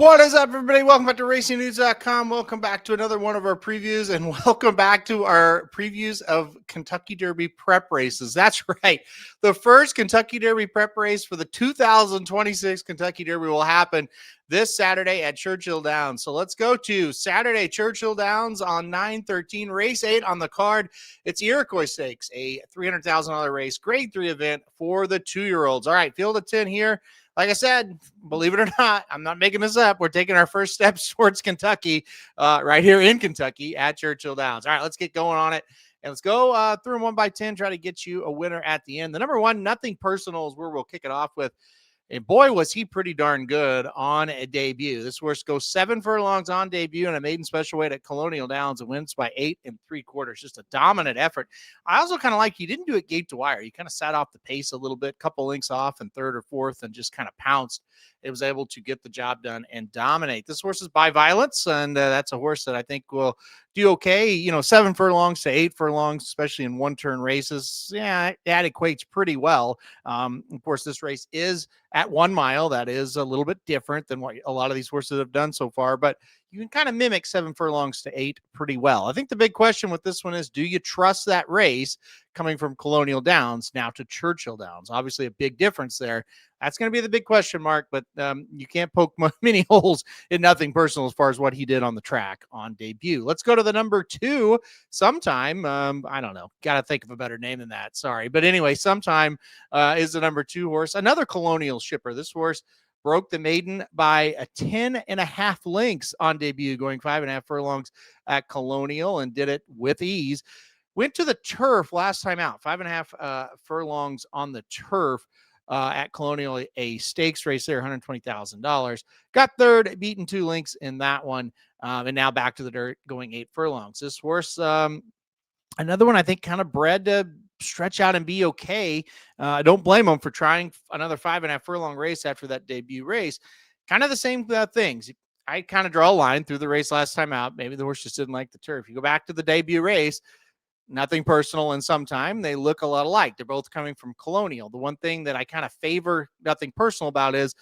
What is up, everybody? Welcome back to RacingNews.com. Welcome back to another one of our previews, and welcome back to our previews of Kentucky Derby prep races. That's right. The first Kentucky Derby prep race for the 2026 Kentucky Derby will happen this Saturday at Churchill Downs. So let's go to Saturday, Churchill Downs on 9/13, race 8 on the card. It's Iroquois Stakes, a $300,000 race, grade 3 event for the 2-year-olds. All right, field of 10 here. Like I said, believe it or not, I'm not making this up. We're taking our first steps towards Kentucky right here in Kentucky at Churchill Downs. All right, let's get going on it. And let's go through them 1 by 10, try to get you a winner at the end. The number one, Nothing Personal, is where we'll kick it off with. And boy, was he pretty darn good on a debut. This horse goes 7 furlongs on debut and a maiden special weight at Colonial Downs and wins by 8 3/4. Just a dominant effort. I also kind of like he didn't do it gate to wire. He kind of sat off the pace a little bit, couple lengths off and third or fourth, and just kind of pounced. It was able to get the job done and dominate. This horse is by Violence, and that's a horse that I think will do okay. 7 furlongs to 8 furlongs, especially in one-turn races. Yeah, that equates pretty well. Of course, this race is at 1 mile. That is a little bit different than what a lot of these horses have done so far, but you can kind of mimic 7 furlongs to 8 pretty well. I think the big question with this one is, do you trust that race coming from Colonial Downs now to Churchill Downs? Obviously a big difference there. That's going to be the big question mark, but you can't poke many holes in Nothing Personal as far as what he did on the track on debut. Let's go to the number 2, Sometime. I don't know. Got to think of a better name than that. Sorry. But anyway, Sometime is the number 2 horse. Another Colonial shipper. This horse broke the maiden by 10.5 lengths on debut, going 5.5 furlongs at Colonial, and did it with ease. Went to the turf last time out, 5.5 furlongs on the turf at Colonial, a stakes race there, $120,000. Got third, beaten 2 lengths in that one, and now back to the dirt, going 8 furlongs. This horse, another one I think kind of bred to stretch out and be okay. I don't blame him for trying another 5.5 furlong race after that debut race. Kind of the same things. I kind of draw a line through the race last time out. Maybe the horse just didn't like the turf. You go back to the debut race, Nothing Personal and Sometime, they look a lot alike. They're both coming from Colonial. The one thing that I kind of favor Nothing Personal about is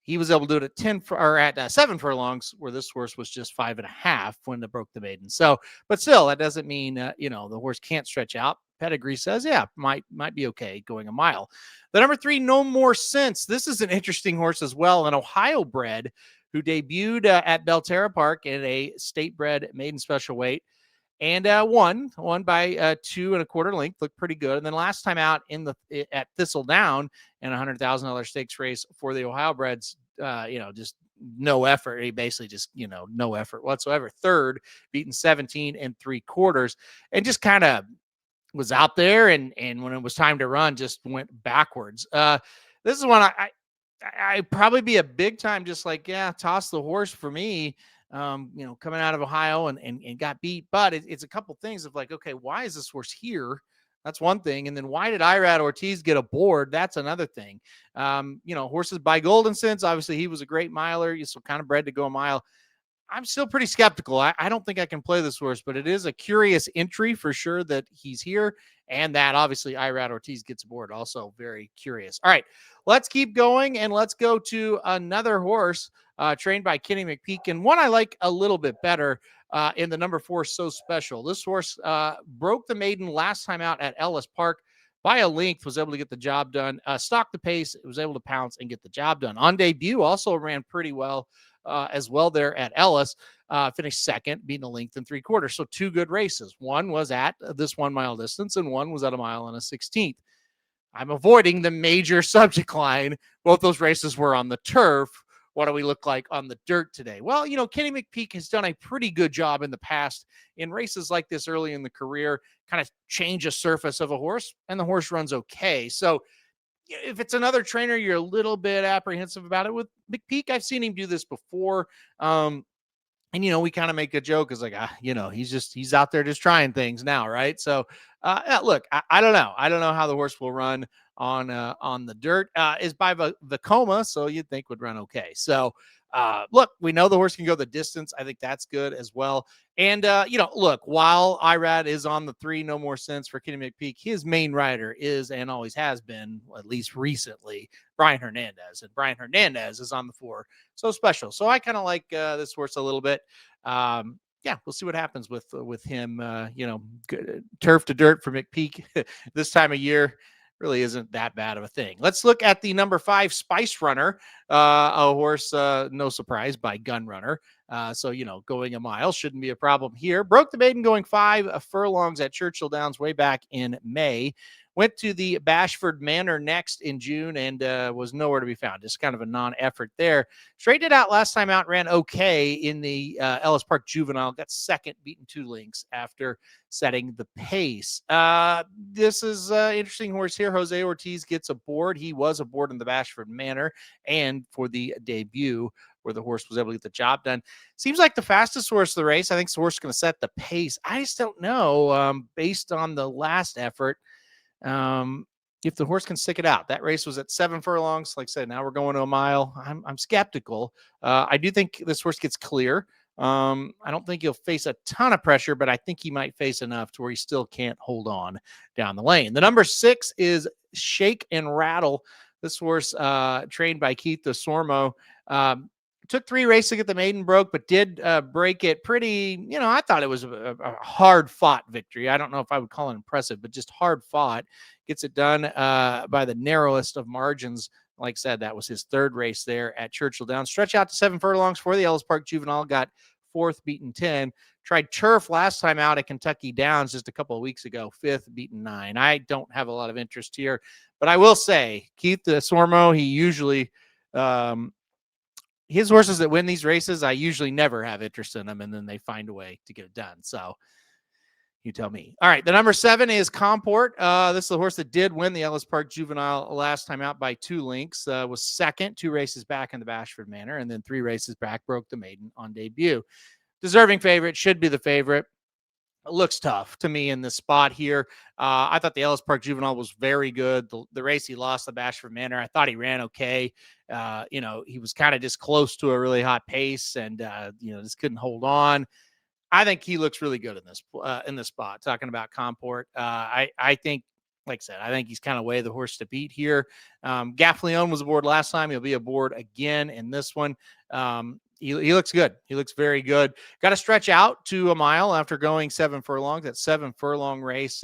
he was able to do it at 7 furlongs, where this horse was just 5.5 when they broke the maiden. So, but still, that doesn't mean the horse can't stretch out. Pedigree says, yeah, might be okay going a mile. The number 3, No More Sense. This is an interesting horse as well, an Ohio bred who debuted at Belterra Park in a state bred maiden special weight. And won by 2 1/4 length, looked pretty good. And then last time out at Thistledown in a $100,000 stakes race for the Ohio breds, just no effort. He basically just, no effort whatsoever. Third, beaten 17 3/4, and just kind of was out there. And when it was time to run, just went backwards. This is one I probably be a big time, just like, yeah, toss the horse for me. Coming out of Ohio and got beat. But it's a couple things of like, okay, why is this horse here? That's one thing. And then why did Irad Ortiz get aboard? That's another thing. Horses by Golden Sense. Obviously, he was a great miler. So kind of bred to go a mile. I'm still pretty skeptical. I don't think I can play this horse, but it is a curious entry for sure that he's here, and that obviously Irad Ortiz gets aboard. Also very curious. All right, let's keep going, and let's go to another horse trained by Kenny McPeak, and one I like a little bit better in the number 4, So Special. This horse broke the maiden last time out at Ellis Park by a length, was able to get the job done, stocked the pace, was able to pounce and get the job done. On debut, also ran pretty well as well there at Ellis, finished second, beating a length 3/4. So 2 good races. One was at this 1 mile distance, and one was at 1 mile and a 16th. I'm avoiding the major subject line. Both those races were on the turf. What do we look like on the dirt today? Well, Kenny McPeak has done a pretty good job in the past in races like this early in the career, kind of change a surface of a horse, and the horse runs okay. So if it's another trainer, you're a little bit apprehensive about it. With McPeak, I've seen him do this before. And, we kind of make a joke is like, he's out there just trying things now. Right. So, look, I don't know. I don't know how the horse will run on the dirt. Is by Vacoma, so you'd think would run okay. So Look, we know the horse can go the distance. I think that's good as well. And, look, while Irad is on the 3, no more sense for Kenny McPeak, his main rider is and always has been, at least recently, Brian Hernandez. And Brian Hernandez is on the 4. So special. So I kind of like this horse a little bit. Yeah, we'll see what happens with him. Turf to dirt for McPeak this time of year really isn't that bad of a thing. Let's look at the number 5 Spice Runner, a horse, no surprise, by Gun Runner. So, going a mile shouldn't be a problem here. Broke the maiden going 5 furlongs at Churchill Downs way back in May. Went to the Bashford Manor next in June and was nowhere to be found. Just kind of a non-effort there. Straightened it out last time out, ran okay in the Ellis Park Juvenile. Got second, beaten 2 lengths after setting the pace. This is an interesting horse here. Jose Ortiz gets aboard. He was aboard in the Bashford Manor and for the debut where the horse was able to get the job done. Seems like the fastest horse of the race. I think the horse is going to set the pace. I just don't know, based on the last effort, if the horse can stick it out. That race was at 7 furlongs. Like I said, now we're going to a mile. I'm skeptical. I do think this horse gets clear. I don't think he'll face a ton of pressure, but I think he might face enough to where he still can't hold on down the lane. The number 6 is Shake and Rattle. This horse, trained by Keith DeSormo, took 3 races to get the maiden broke, but did break it pretty, I thought it was a hard fought victory. I don't know if I would call it impressive, but just hard fought. Gets it done by the narrowest of margins. Like I said, that was his 3rd race there at Churchill Downs. Stretch out to 7 furlongs for the Ellis Park Juvenile. Got 4th, beaten 10. Tried turf last time out at Kentucky Downs just a couple of weeks ago. 5th, beaten 9. I don't have a lot of interest here, but I will say Keith DeSormo, he usually his horses that win these races, I usually never have interest in them, and then they find a way to get it done. So you tell me. All right, the number 7 is Comport. This is the horse that did win the Ellis Park Juvenile last time out by 2 lengths. Was second, 2 races back in the Bashford Manor, and then 3 races back, broke the maiden on debut. Deserving favorite, should be the favorite. It looks tough to me in this spot here. I thought the Ellis Park Juvenile was very good. The race he lost, the Bashford Manor, I thought he ran okay. He was kind of just close to a really hot pace and, just couldn't hold on. I think he looks really good in this spot. Talking about Comport, I think, like I said, I think he's kind of way the horse to beat here. Gaffleon was aboard last time. He'll be aboard again in this one. He looks good. He looks very good. Got to stretch out to a mile after going 7 furlongs. That 7 furlong race,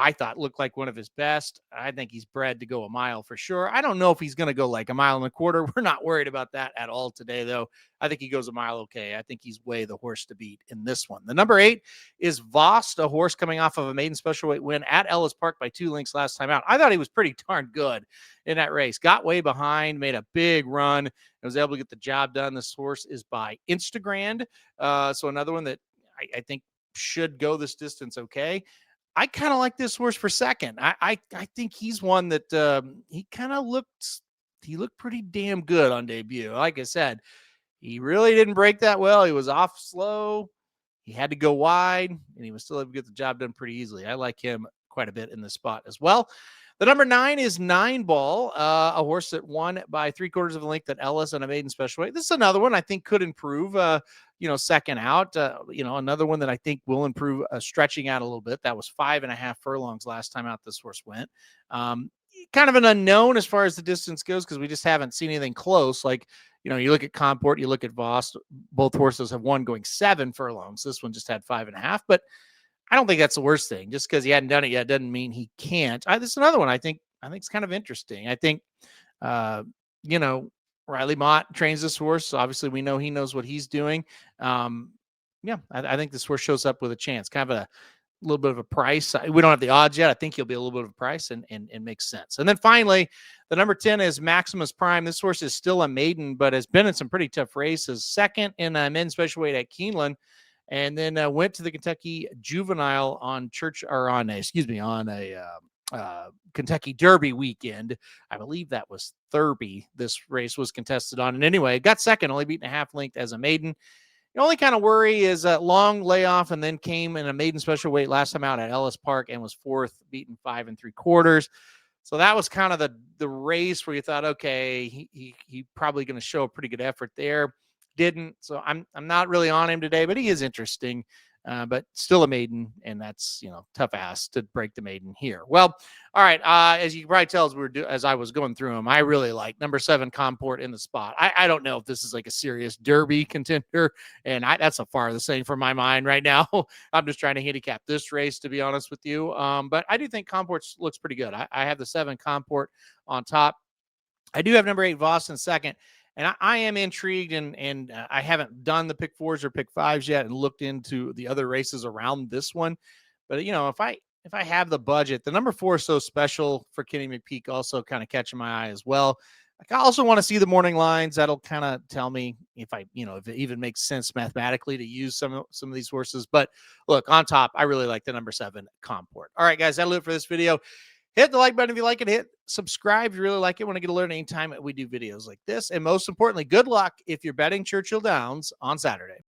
I thought looked like one of his best. I think he's bred to go a mile for sure. I don't know if he's going to go like a mile and a quarter. We're not worried about that at all today, though. I think he goes a mile okay. I think he's way the horse to beat in this one. The number 8 is Vost, a horse coming off of a maiden special weight win at Ellis Park by 2 lengths last time out. I thought he was pretty darn good in that race. Got way behind, made a big run, and was able to get the job done. This horse is by Instagram. So another one that I think should go this distance okay. I kind of like this horse for second. I think he's one that he looked pretty damn good on debut. Like I said, he really didn't break that well. He was off slow. He had to go wide, and he was still able to get the job done pretty easily. I like him quite a bit in this spot as well. The number 9 is 9 Ball, a horse that won by 3/4 of a length at Ellis on a maiden special weight. This is another one I think could improve, second out. Another one that I think will improve stretching out a little bit. That was 5.5 furlongs last time out this horse went. Kind of an unknown as far as the distance goes because we just haven't seen anything close. Like, you look at Comport, you look at Vost. Both horses have won going 7 furlongs. This one just had 5.5, but I don't think that's the worst thing. Just because he hadn't done it yet doesn't mean he can't. This is another one I think it's kind of interesting. I think, Riley Mott trains this horse. So obviously, we know he knows what he's doing. I think this horse shows up with a chance. Kind of a little bit of a price. We don't have the odds yet. I think he'll be a little bit of a price and makes sense. And then finally, the number 10 is Maximus Prime. This horse is still a maiden, but has been in some pretty tough races. Second in a men's special weight at Keeneland. And then went to the Kentucky Juvenile on a Kentucky Derby weekend. I believe that was Thurby this race was contested on. And anyway, it got second, only beaten a half length as a maiden. The only kind of worry is a long layoff and then came in a maiden special weight last time out at Ellis Park and was 4th, beaten 5 3/4. So that was kind of the race where you thought, okay, he probably going to show a pretty good effort there. Didn't. So I'm not really on him today, but he is interesting. But still a maiden, and that's, tough ass to break the maiden here. Well, all right. As you can probably tell, as I was going through them, I really like number 7 Comport in the spot. I don't know if this is like a serious Derby contender, and that's a far the same from my mind right now. I'm just trying to handicap this race, to be honest with you. But I do think Comport looks pretty good. I have the 7 Comport on top. I do have number 8 Voss in second. And I am intrigued, and I haven't done the pick 4s or pick 5s yet and looked into the other races around this one. But, if I have the budget, the number 4 is So Special for Kenny McPeak, also kind of catching my eye as well. I also want to see the morning lines. That'll kind of tell me if if it even makes sense mathematically to use some of these horses. But look, on top, I really like the number 7 Comport. All right, guys, that'll do it for this video. Hit the like button if you like it. Hit subscribe if you really like it. Want to get alert anytime we do videos like this. And most importantly, good luck if you're betting Churchill Downs on Saturday.